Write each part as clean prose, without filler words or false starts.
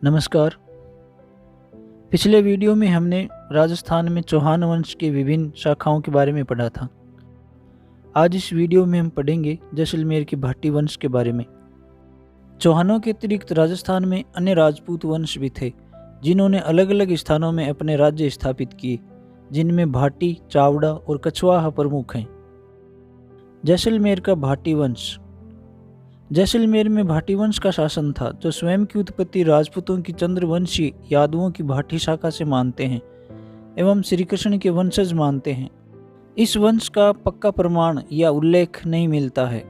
नमस्कार। पिछले वीडियो में हमने राजस्थान में चौहान वंश के विभिन्न शाखाओं के बारे में पढ़ा था। आज इस वीडियो में हम पढ़ेंगे जैसलमेर के भाटी वंश के बारे में। चौहानों के अतिरिक्त राजस्थान में अन्य राजपूत वंश भी थे जिन्होंने अलग अलग स्थानों में अपने राज्य स्थापित किए, जिनमें भाटी, चावड़ा और कछवाहा प्रमुख हैं। जैसलमेर का भाटी वंश। जैसलमेर में भाटी वंश का शासन था, जो स्वयं की उत्पत्ति राजपूतों की चंद्रवंशी यादवों की भाटी शाखा से मानते हैं एवं श्री कृष्ण के वंशज मानते हैं। इस वंश का पक्का प्रमाण या उल्लेख नहीं मिलता है।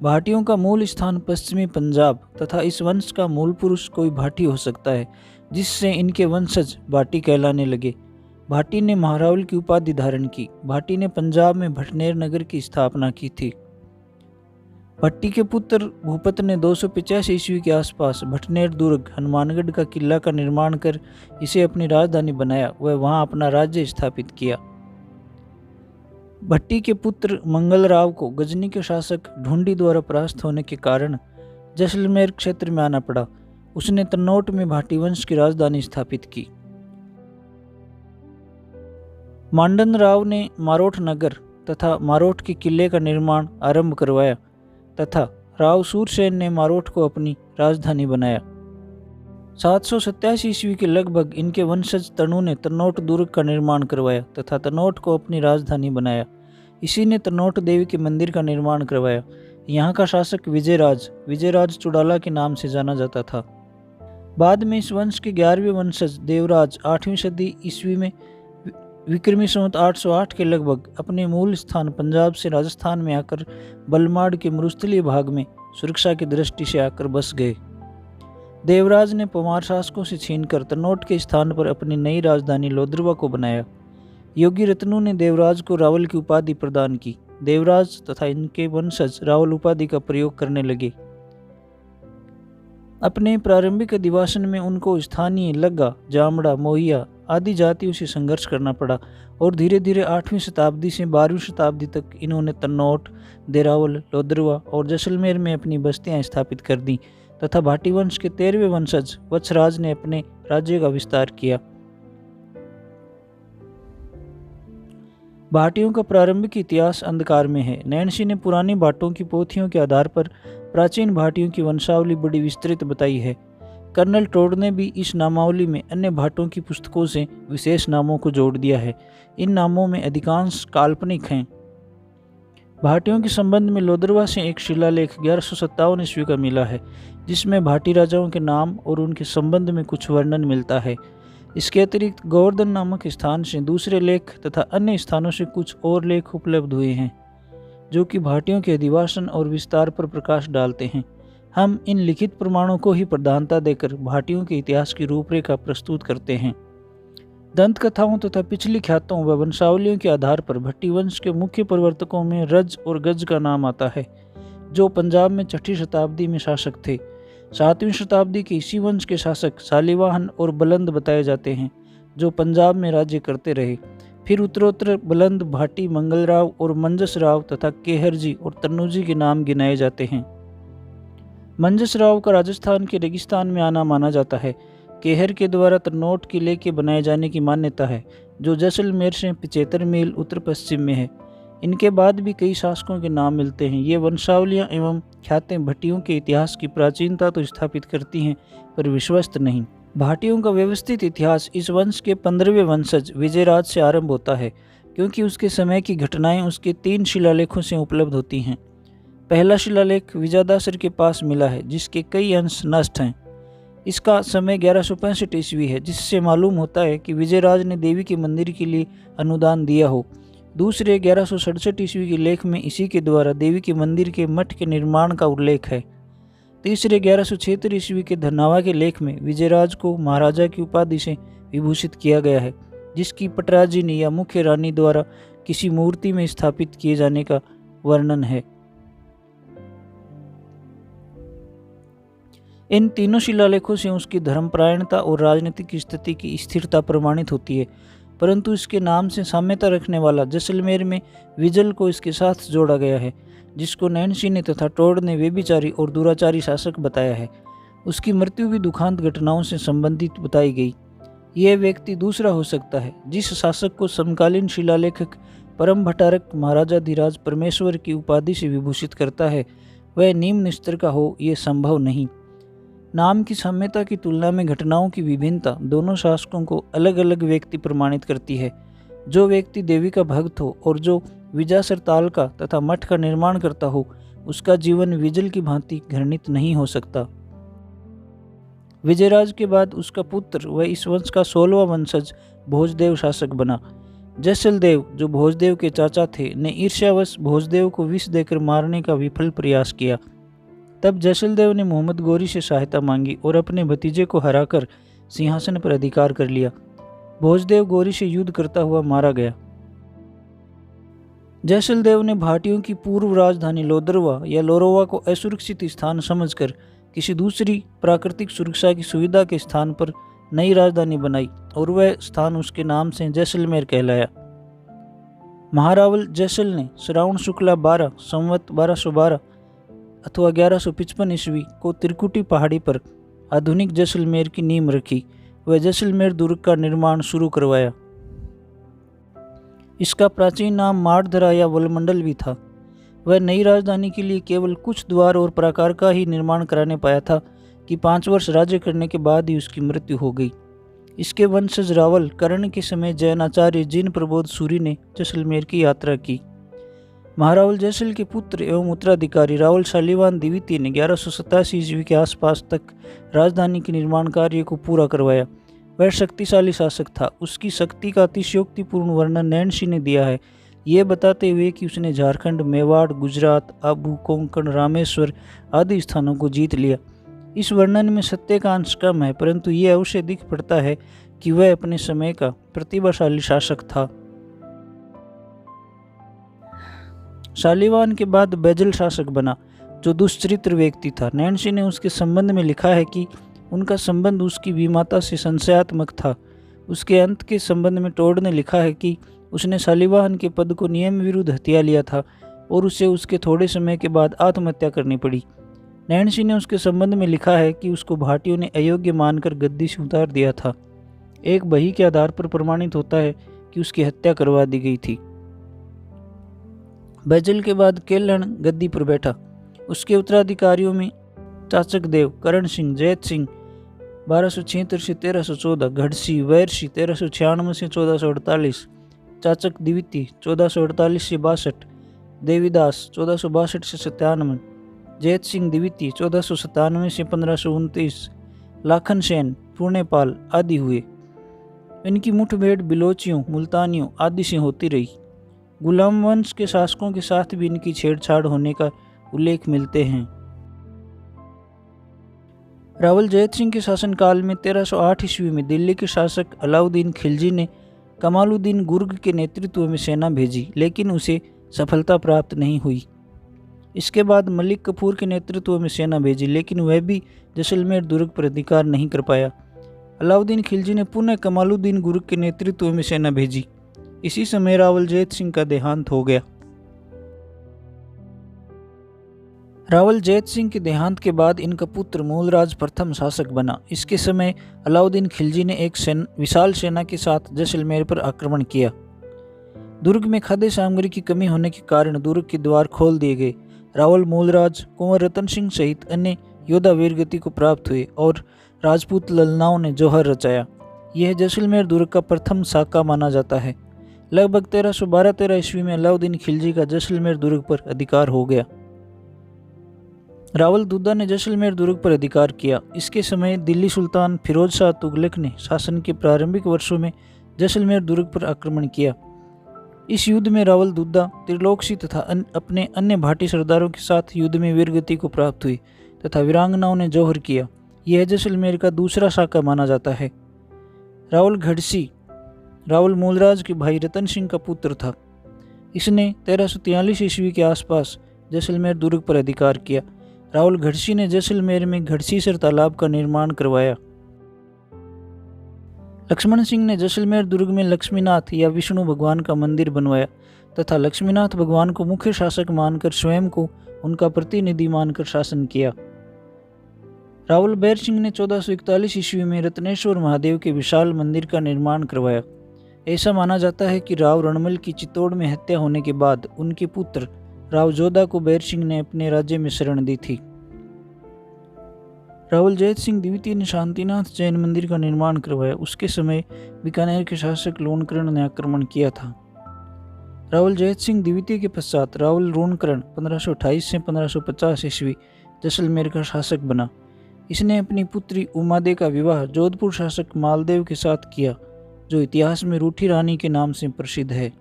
भाटियों का मूल स्थान पश्चिमी पंजाब तथा इस वंश का मूल पुरुष कोई भाटी हो सकता है, जिससे इनके वंशज भाटी कहलाने लगे। भाटी ने महारावल की उपाधि धारण की। भाटी ने पंजाब में भटनेर नगर की स्थापना की थी। भट्टी के पुत्र भूपत ने 285 ईस्वी के आसपास भटनेर दुर्ग, हनुमानगढ़ का किला का निर्माण कर इसे अपनी राजधानी बनाया। वह वहां अपना राज्य स्थापित किया। भट्टी के पुत्र मंगलराव को गजनी के शासक ढूंढी द्वारा परास्त होने के कारण जैसलमेर क्षेत्र में आना पड़ा। उसने तन्नौट में भाटी वंश की राजधानी स्थापित की। मांडन राव ने मारोठ नगर तथा मारोठ के किले का निर्माण आरंभ करवाया तथा राव सूरसेन ने मारोठ को अपनी राजधानी बनाया। 787 ईस्वी के लगभग इनके वंशज तनु ने तन्नौट दुर्ग का निर्माण करवाया तथा तन्नौट को अपनी राजधानी बनाया। इसी ने तन्नौट देवी के मंदिर का निर्माण करवाया। यहाँ का शासक विजयराज चुड़ाला के नाम से जाना जाता था। बाद में इस वंश के 11वें वंशज देवराज 8वीं सदी ईस्वी में विक्रमी संवत 808 के लगभग अपने मूल स्थान पंजाब से राजस्थान में आकर बलमाड़ के मरुस्थलीय भाग में सुरक्षा की दृष्टि से आकर बस गए। देवराज ने पवार शासकों से छीनकर तन्नौट के स्थान पर अपनी नई राजधानी लोदरवा को बनाया। योगी रत्नू ने देवराज को रावल की उपाधि प्रदान की। देवराज तथा इनके वंशज रावल उपाधि का प्रयोग करने लगे। अपने प्रारंभिक अधिवासन में उनको स्थानीय लग्गा, जामड़ा, मोहिया आदि जातियों से संघर्ष करना पड़ा और धीरे धीरे 8वीं शताब्दी से 12वीं शताब्दी तक इन्होंने तन्नौट, देरावल, लोदरवा और जैसलमेर में अपनी बस्तियां स्थापित कर दी तथा भाटी वंश के 13वें वंशज वत्सराज ने अपने राज्य का विस्तार किया। भाटियों का प्रारंभिक इतिहास अंधकार में है। नैन्सी ने पुरानी भाटों की पोथियों के आधार पर प्राचीन भाटियों की वंशावली बड़ी विस्तृत बताई है। कर्नल टोड ने भी इस नामावली में अन्य भाटों की पुस्तकों से विशेष नामों को जोड़ दिया है। इन नामों में अधिकांश काल्पनिक हैं। भाटियों के संबंध में लोदरवा से एक शिलालेख 1157 ईस्वी का मिला है, जिसमें भाटी राजाओं के नाम और उनके संबंध में कुछ वर्णन मिलता है। इसके अतिरिक्त गोवर्धन नामक स्थान से दूसरे लेख तथा अन्य स्थानों से कुछ और लेख उपलब्ध हुए हैं, जो कि भाटियों के अधिवासन और विस्तार पर प्रकाश डालते हैं। हम इन लिखित प्रमाणों को ही प्रधानता देकर भाटियों के इतिहास की रूपरेखा प्रस्तुत करते हैं। दंत कथाओं तथा पिछली ख्यातों व वंशावलियों के आधार पर भट्टी वंश के मुख्य प्रवर्तकों में रज और गज का नाम आता है, जो पंजाब में 6ठी शताब्दी में शासक थे। 7वीं शताब्दी के इसी वंश के शासक शालिवाहन और बलंद बताए जाते हैं, जो पंजाब में राज्य करते रहे। फिर उत्तरोत्तर बलंद, भाटी, मंगलराव और मंजस राव तथा केहरजी और तन्नूजी के नाम गिनाए जाते हैं। मंजस राव का राजस्थान के रेगिस्तान में आना माना जाता है। केहर के द्वारा तन्नौट किले के बनाए जाने की मान्यता है, जो जैसलमेर से 75 मील उत्तर पश्चिम में है। इनके बाद भी कई शासकों के नाम मिलते हैं। ये वंशावलियाँ एवं ख्यातें भट्टियों के इतिहास की प्राचीनता तो स्थापित करती हैं, पर विश्वस्त नहीं। भाटियों का व्यवस्थित इतिहास इस वंश के 15वें वंशज विजयराज से आरंभ होता है, क्योंकि उसके समय की घटनाएं उसके 3 शिलालेखों से उपलब्ध होती हैं। पहला शिलालेख विजयदासर के पास मिला है, जिसके कई अंश नष्ट हैं। इसका समय 1165 ईस्वी है, जिससे मालूम होता है कि विजयराज ने देवी के मंदिर के लिए अनुदान दिया हो। दूसरे 1167 ईस्वी के लेख में इसी के द्वारा देवी के मंदिर के मठ के निर्माण का उल्लेख है। तीसरे 1176 ईस्वी के धनावा के लेख में विजयराज को महाराजा की उपाधि से विभूषित किया गया है, जिसकी पटराजिनी या मुख्य रानी द्वारा किसी मूर्ति में स्थापित किए जाने का वर्णन है। इन तीनों शिलालेखों से उसकी धर्मपरायणता और राजनीतिक स्थिति की स्थिरता प्रमाणित होती है, परंतु इसके नाम से साम्यता रखने वाला जैसलमेर में विजल को इसके साथ जोड़ा गया है, जिसको नैन्सी ने तथा टोड ने व्यभिचारी और दुराचारी शासक बताया है। उसकी मृत्यु भी दुखांत घटनाओं से संबंधित बताई गई। यह व्यक्ति दूसरा हो सकता है जिस शासक को समकालीन शिलालेखक परम भट्टारक महाराजाधिराज परमेश्वर की उपाधि से विभूषित करता है वह निम्न स्तर का हो, यह संभव नहीं। नाम की साम्यता की तुलना में घटनाओं की विभिन्नता दोनों शासकों को अलग अलग व्यक्ति प्रमाणित करती है। जो व्यक्ति देवी का भक्त हो और जो विजासर ताल का तथा मठ का निर्माण करता हो, उसका जीवन विजल की भांति घृणित नहीं हो सकता। विजयराज के बाद उसका पुत्र व इस वंश का 16वां वंशज भोजदेव शासक बना। जैसलदेव, जो भोजदेव के चाचा थे, ने ईर्ष्यावश भोजदेव को विष देकर मारने का विफल प्रयास किया। तब जैसलदेव ने मोहम्मद गोरी से सहायता मांगी और अपने भतीजे को हराकर सिंहासन पर अधिकार कर लिया। भोजदेव गोरी से युद्ध करता हुआ मारा गया। जैसलदेव ने भाटियों की पूर्व राजधानी लोदरवा या लोरोवा को असुरक्षित स्थान समझकर किसी दूसरी प्राकृतिक सुरक्षा की सुविधा के स्थान पर नई राजधानी बनाई और वह स्थान उसके नाम से जैसलमेर कहलाया। महारावल जैसल ने श्रावण शुक्ला 12 संवत 1212 अथवा 1155 ईस्वी को त्रिकुटी पहाड़ी पर आधुनिक जैसलमेर की नींव रखी। वह जैसलमेर दुर्ग का निर्माण शुरू करवाया। इसका प्राचीन नाम मारधरा या वलमंडल भी था। वह नई राजधानी के लिए केवल कुछ द्वार और प्राकार का ही निर्माण कराने पाया था कि 5 वर्ष राज्य करने के बाद ही उसकी मृत्यु हो गई। इसके वंशज रावल कर्ण के समय जैन आचार्य जिन प्रबोध सूरी ने जैसलमेर की यात्रा की। महारावल जैसल के पुत्र एवं उत्तराधिकारी रावल शालीवान द्वितीय ने 1187 ईस्वी के आसपास तक राजधानी के निर्माण कार्य को पूरा करवाया। वह शक्तिशाली शासक था। उसकी शक्ति का अतिशयोक्तिपूर्ण वर्णन नैनशी ने दिया है, ये बताते हुए कि उसने झारखंड, मेवाड़, गुजरात, आबू, कोंकण, रामेश्वर आदि स्थानों को जीत लिया। इस वर्णन में सत्य का अंश कम है, परंतु ये अवश्य दिख पड़ता है कि वह अपने समय का प्रतिभाशाली शासक था। शालीवान के बाद बैजल शासक बना, जो दुष्चरित्र व्यक्ति था। नैनशी ने उसके संबंध में लिखा है कि उनका संबंध उसकी विमाता से संशयात्मक था। उसके अंत के संबंध में टोड ने लिखा है कि उसने शालीवाहन के पद को नियम विरुद्ध हत्या लिया था और उसे उसके थोड़े समय के बाद आत्महत्या करनी पड़ी। नैनशी ने उसके संबंध में लिखा है कि उसको भाटियों ने अयोग्य मानकर गद्दी से उतार दिया था। एक बही के आधार पर प्रमाणित होता है कि उसकी हत्या करवा दी गई थी। बैजल के बाद केलण गद्दी पर बैठा। उसके उत्तराधिकारियों में चाचक देव, करण सिंह, जैत सिंह 1276 से 1314, घड़सी, वैरसी 1396 से 1448, चाचक द्वितीय 1448 से 62, देवीदास 1462 से 97, जैत सिंह द्वितीय 1497 से 1529, लाखन सेन, पूर्णेपाल आदि हुए। इनकी मुठभेड़ बिलोचियों, मुल्तानियों आदि से होती रही। गुलाम वंश के शासकों के साथ भी इनकी छेड़छाड़ होने का उल्लेख मिलते हैं। रावल जैत सिंह के शासनकाल में 1308 ईस्वी में दिल्ली के शासक अलाउद्दीन खिलजी ने कमालुद्दीन गुर्ग के नेतृत्व में सेना भेजी, लेकिन उसे सफलता प्राप्त नहीं हुई। इसके बाद मलिक कफूर के नेतृत्व में सेना भेजी, लेकिन वह भी जैसलमेर दुर्ग पर अधिकार नहीं कर पाया। अलाउद्दीन खिलजी ने पुनः कमालुद्दीन गुर्ग के नेतृत्व में सेना भेजी। इसी समय रावल जैत सिंह का देहांत हो गया। रावल जैत सिंह के देहांत के बाद इनका पुत्र मूलराज प्रथम शासक बना। इसके समय अलाउद्दीन खिलजी ने एक विशाल सेना के साथ जैसलमेर पर आक्रमण किया। दुर्ग में खाद्य सामग्री की कमी होने के कारण दुर्ग के द्वार खोल दिए गए। रावल मूलराज कुंवर रतन सिंह सहित अन्य योद्धा वीरगति को प्राप्त हुए और राजपूत ललनाओं ने जौहर रचाया। यह जैसलमेर दुर्ग का प्रथम साका माना जाता है। लगभग 1312-13 ईस्वी में अलाउद्दीन खिलजी का जैसलमेर दुर्ग पर अधिकार हो गया। रावल दुद्दा ने जैसलमेर दुर्ग पर अधिकार किया। इसके समय दिल्ली सुल्तान फिरोज शाह तुगलक ने शासन के प्रारंभिक वर्षों में जैसलमेर दुर्ग पर आक्रमण किया। इस युद्ध में रावल दुद्दा त्रिलोकसी तथा अपने अन्य भाटी सरदारों के साथ युद्ध में वीरगति को प्राप्त हुई तथा वीरांगनाओं ने जौहर किया। यह जैसलमेर का दूसरा शाका माना जाता है। रावल घड़सी रावल मूलराज के भाई रतन सिंह का पुत्र था। इसने 1343 ईस्वी के आसपास जैसलमेर दुर्ग पर अधिकार किया। रावल घड़सी ने जैसलमेर में घड़सीसर तालाब का निर्माण करवाया। लक्ष्मण सिंह ने जैसलमेर दुर्ग में लक्ष्मीनाथ या विष्णु भगवान का मंदिर बनवाया तथा लक्ष्मीनाथ भगवान को मुख्य शासक मानकर स्वयं को उनका प्रतिनिधि मानकर शासन किया। रावल बैर सिंह ने 1441 ईस्वी में रत्नेश्वर महादेव के विशाल मंदिर का निर्माण करवाया। ऐसा माना जाता है कि राव रणमल की चित्तौड़ में हत्या होने के बाद उनके पुत्र राव जोधा को बैर सिंह ने अपने राज्य में शरण दी थी। रावल जैत सिंह द्वितीय ने शांतिनाथ जैन मंदिर का निर्माण करवाया। उसके समय बीकानेर के शासक लोणकरण ने आक्रमण किया था। रावल जैत सिंह द्वितीय के पश्चात रावल लोणकरण 1528 से 1550 ईस्वी जैसलमेर का शासक बना। इसने अपनी पुत्री उमादे का विवाह जोधपुर शासक मालदेव के साथ किया, जो इतिहास में रूठी रानी के नाम से प्रसिद्ध है।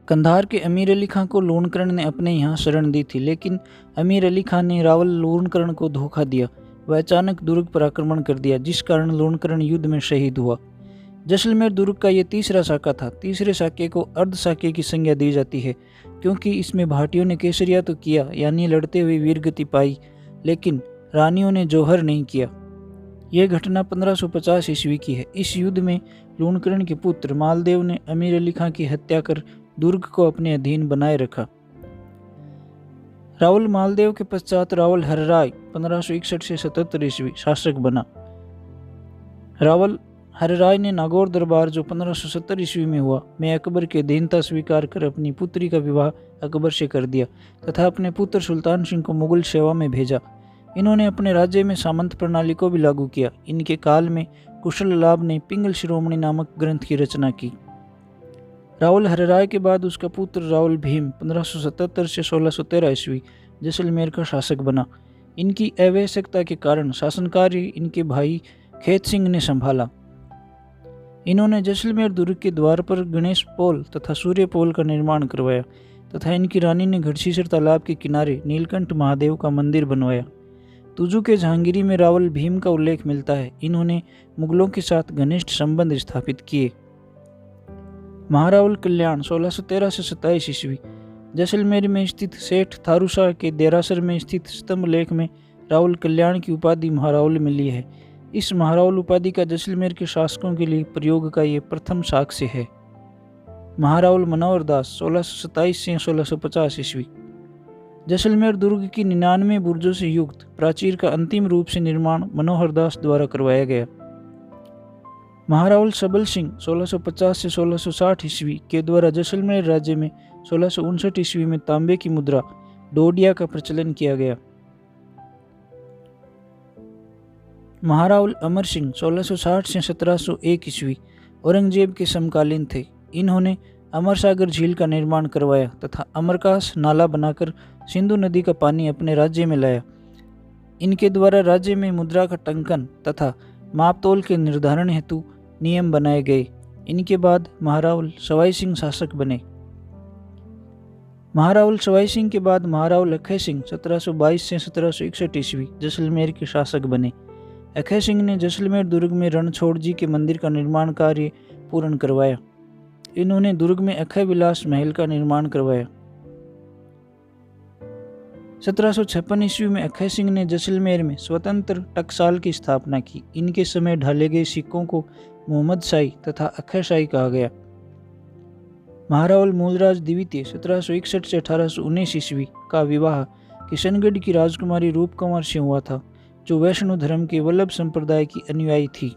कंधार के अमीर अली खां को लोणकरण ने अपने यहाँ शरण दी थी, लेकिन अमीर अली खां ने रावल लोणकरण को धोखा दिया। वह अचानक दुर्ग पर आक्रमण कर दिया, जिस कारण लोणकरण युद्ध में शहीद हुआ। जैसलमेर दुर्ग का ये तीसरा साका था। तीसरे साके को अर्ध साके की संज्ञा दी जाती है, क्योंकि इसमें भाटियों ने केसरिया तो किया, यानी लड़ते हुए वीरगति पाई, लेकिन रानियों ने जौहर नहीं किया। यह घटना 1550 ईस्वी की है। इस युद्ध में लोणकरण के पुत्र मालदेव ने अमीर अली खां की हत्या कर दुर्ग को अपने अधीन बनाए रखा। रावल मालदेव के पश्चात रावल हरराय 1561 से 77 ईस्वी शासक बना। रावल हरराय ने नागौर दरबार, जो 1570 ईस्वी में हुआ, में अकबर के अधीनता स्वीकार कर अपनी पुत्री का विवाह अकबर से कर दिया तथा अपने पुत्र सुल्तान सिंह को मुगल सेवा में भेजा। इन्होंने अपने राज्य में सामंत प्रणाली को भी लागू किया। इनके काल में कुशल लाभ ने पिंगल शिरोमणि नामक ग्रंथ की रचना की। रावल हरराय के बाद उसका पुत्र रावल भीम 1577 से 1613 ईस्वी जैसलमेर का शासक बना। इनकी अवैसकता के कारण शासन कार्य इनके भाई खेत सिंह ने संभाला। इन्होंने जैसलमेर दुर्ग के द्वार पर गणेश पोल तथा सूर्य पोल का निर्माण करवाया तथा इनकी रानी ने गढ़सीसर तालाब के किनारे नीलकंठ महादेव का मंदिर बनवाया। तुजू के जहांगीरी में रावल भीम का उल्लेख मिलता है। इन्होंने मुगलों के साथ घनिष्ठ संबंध स्थापित किए। महारावल कल्याण 1613 से 27 ईस्वी जैसलमेर में स्थित सेठ थारूशाह के देरासर में स्थित स्तंभ लेख में रावल कल्याण की उपाधि महारावल मिली है। इस महारावल उपाधि का जैसलमेर के शासकों के लिए प्रयोग का ये प्रथम साक्ष्य है। महारावल मनोहर दास 1627 से 1650 ईस्वी जैसलमेर दुर्ग की 99 बुर्जों से युक्त प्राचीर का अंतिम रूप से निर्माण मनोहर दास द्वारा करवाया गया। महारावल सबल सिंह 1650 से 1660 ईस्वी के द्वारा जैसलमेर राज्य में 1659 ईस्वी में तांबे की मुद्रा डोडिया का प्रचलन किया गया। महारावल अमर सिंह 1660 से 1701 ईस्वी औरंगजेब के समकालीन थे। इन्होंने अमर सागर झील का निर्माण करवाया तथा अमरकास नाला बनाकर सिंधु नदी का पानी अपने राज्य में लाया। इनके द्वारा राज्य में मुद्रा का टंकन तथा मापतोल के निर्धारण हेतु नियम बनाए गए। इनके बाद महारावल सवाई सिंह शासक बने। महारावल सवाई सिंह के बाद महारावल अखय सिंह 1722 से 1761 ईस्वी जैसलमेर के शासक बने। अखय सिंह ने जैसलमेर दुर्ग में रणछोड़ जी के मंदिर का निर्माण कार्य पूर्ण करवाया। इन्होंने दुर्ग में अखय विलास महल का निर्माण करवाया। 1756 ईस्वी में अखय सिंह ने जैसलमेर में स्वतंत्र टकसाल की स्थापना की। इनके समय ढाले गए सिक्कों को मोहम्मद शाही तथा अखय शाही कहा गया। महारावल मूलराज द्वितीय 1761 से 1819 ईस्वी का विवाह किशनगढ़ की राजकुमारी रूपकुमार से हुआ था, जो वैष्णव धर्म के वल्लभ संप्रदाय की अनुयायी थी।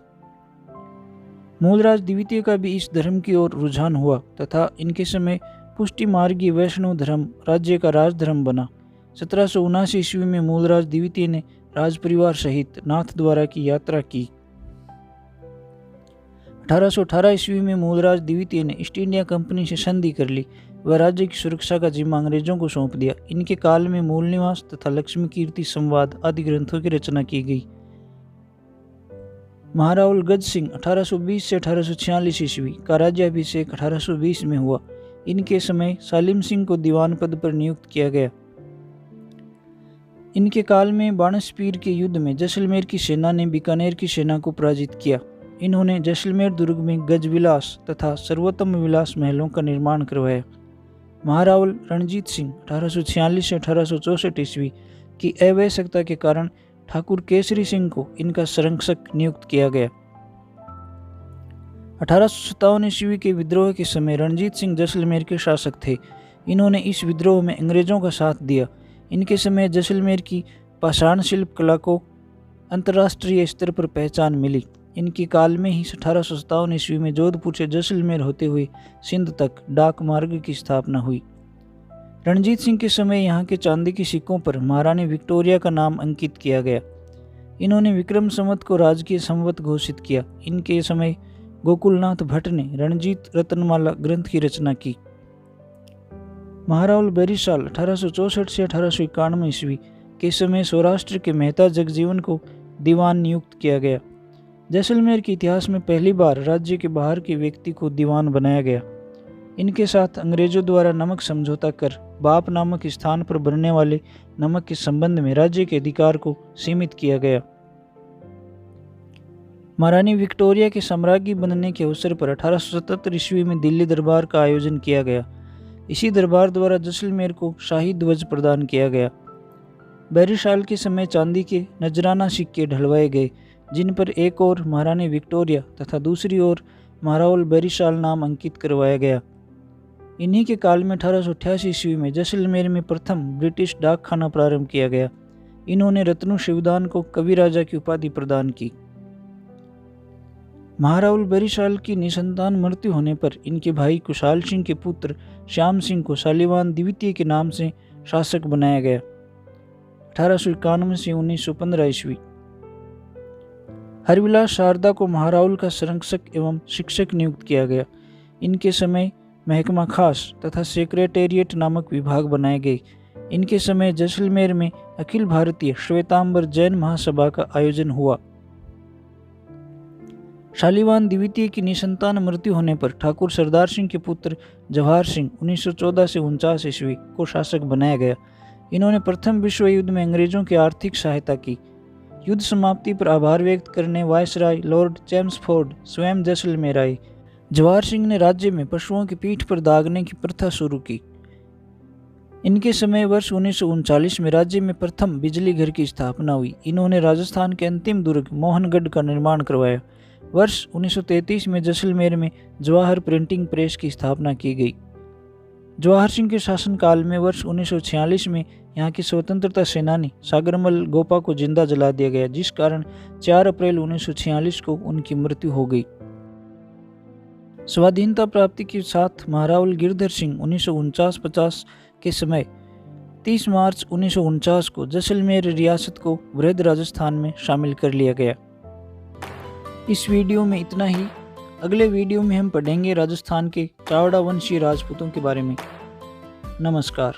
मूलराज द्वितीय का भी इस धर्म की ओर रुझान हुआ तथा इनके समय पुष्टि मार्गी वैष्णव धर्म राज्य का राजधर्म बना। 1779 ईस्वी में मूलराज द्वितीय ने राजपरिवार सहित नाथद्वारा की यात्रा की। 1818 ईस्वी में मूलराज द्वितीय ने ईस्ट इंडिया कंपनी से संधि कर ली। वह राज्य की सुरक्षा का जिम्मा अंग्रेजों को सौंप दिया। इनके काल में मूल निवास तथा लक्ष्मी कीर्ति संवाद आदि ग्रंथों की रचना की गई। महारावल गज सिंह 1820 से 1846 ईस्वी का राज्याभिषेक 1820 में हुआ। इनके समय सालिम सिंह को दीवान पद पर नियुक्त किया गया। इनके काल में बाणसपीर के युद्ध में जैसलमेर की सेना ने बीकानेर की सेना को पराजित किया। इन्होंने जैसलमेर दुर्ग में गज विलास तथा सर्वोत्तम विलास महलों का निर्माण करवाया। महारावल रणजीत सिंह 1846 से 1864 ईस्वी की अवैसकता के कारण ठाकुर केसरी सिंह को इनका संरक्षक नियुक्त किया गया। 1857 ईस्वी के विद्रोह के समय रणजीत सिंह जैसलमेर के शासक थे। इन्होंने इस विद्रोह में अंग्रेजों का साथ दिया। इनके समय जैसलमेर की पाषाण शिल्प कला को अंतर्राष्ट्रीय स्तर पर पहचान मिली। इनके काल में ही 1857 ईस्वी में जोधपुर से जैसलमेर होते हुए सिंध तक डाक मार्ग की स्थापना हुई। रणजीत सिंह के समय यहाँ के चांदी के सिक्कों पर महारानी विक्टोरिया का नाम अंकित किया गया। इन्होंने विक्रम संवत को राजकीय संवत घोषित किया। इनके समय गोकुलनाथ भट्ट ने रणजीत रत्नमाला ग्रंथ की रचना की। महारावल बेरीशाल 1864 से 1891 ईस्वी के समय सौराष्ट्र के मेहता जगजीवन को दीवान नियुक्त किया गया। जैसलमेर के इतिहास में पहली बार राज्य के बाहर के व्यक्ति को दीवान बनाया गया। इनके साथ अंग्रेजों द्वारा नमक समझौता कर बाप नामक स्थान पर बनने वाले नमक के संबंध में राज्य के अधिकार को सीमित किया गया। महारानी विक्टोरिया के साम्राज्ञी बनने के अवसर पर 1877 ईस्वी में दिल्ली दरबार का आयोजन किया गया। इसी दरबार द्वारा जैसलमेर को शाही ध्वज प्रदान किया गया। बैरीशाल के समय चांदी के नजराना सिक्के ढलवाए गए, जिन पर एक ओर महारानी विक्टोरिया तथा दूसरी ओर महारावल बेरीशाल नाम अंकित करवाया गया। इन्हीं के काल में 1888 ईस्वी में जैसलमेर में प्रथम ब्रिटिश डाक खाना प्रारंभ किया गया। इन्होंने रत्नु शिवदान को कवि राजा की उपाधि प्रदान की। महारावल बेरीशाल की निसंतान मृत्यु होने पर इनके भाई कुशाल सिंह के पुत्र श्याम सिंह को शालीवान द्वितीय के नाम से शासक बनाया गया। 1891 से 1915 ईस्वी हरिविलास शारदा को महारावल का संरक्षक एवं शिक्षक नियुक्त किया गया। इनके समय महकमा खास तथा सेक्रेटेरिएट नामक विभाग बनाए गए। इनके समय जैसलमेर में अखिल भारतीय श्वेतांबर जैन महासभा का आयोजन हुआ। शालीवान द्वितीय की निसंतान मृत्यु होने पर ठाकुर सरदार सिंह के पुत्र जवाहर सिंह 1914 से 49 ईस्वी को शासक बनाया गया। इन्होंने प्रथम विश्व युद्ध में अंग्रेजों की आर्थिक सहायता की। युद्ध समाप्ति पर आभार व्यक्त करने वायसराय लॉर्ड चैम्सफोर्ड स्वयं जैसलमेर आए। जवाहर सिंह ने राज्य में पशुओं की पीठ पर दागने की प्रथा शुरू की। इनके समय वर्ष 1939 में राज्य में प्रथम बिजली घर की स्थापना हुई। इन्होंने राजस्थान के अंतिम दुर्ग मोहनगढ़ का निर्माण करवाया। वर्ष 1933 में जैसलमेर में जवाहर प्रिंटिंग प्रेस की स्थापना की गई। जवाहर सिंह के शासनकाल में वर्ष 1946 में यहाँ के स्वतंत्रता सेनानी सागरमल गोपा को जिंदा जला दिया गया, जिस कारण 4 अप्रैल 1946 को उनकी मृत्यु हो गई। स्वाधीनता प्राप्ति के साथ महारावल गिरधर सिंह 1949-50 के समय 30 मार्च 1949 को जैसलमेर रियासत को वृहद राजस्थान में शामिल कर लिया गया। इस वीडियो में इतना ही। अगले वीडियो में हम पढ़ेंगे राजस्थान के चावड़ा वंशीय राजपूतों के बारे में। नमस्कार।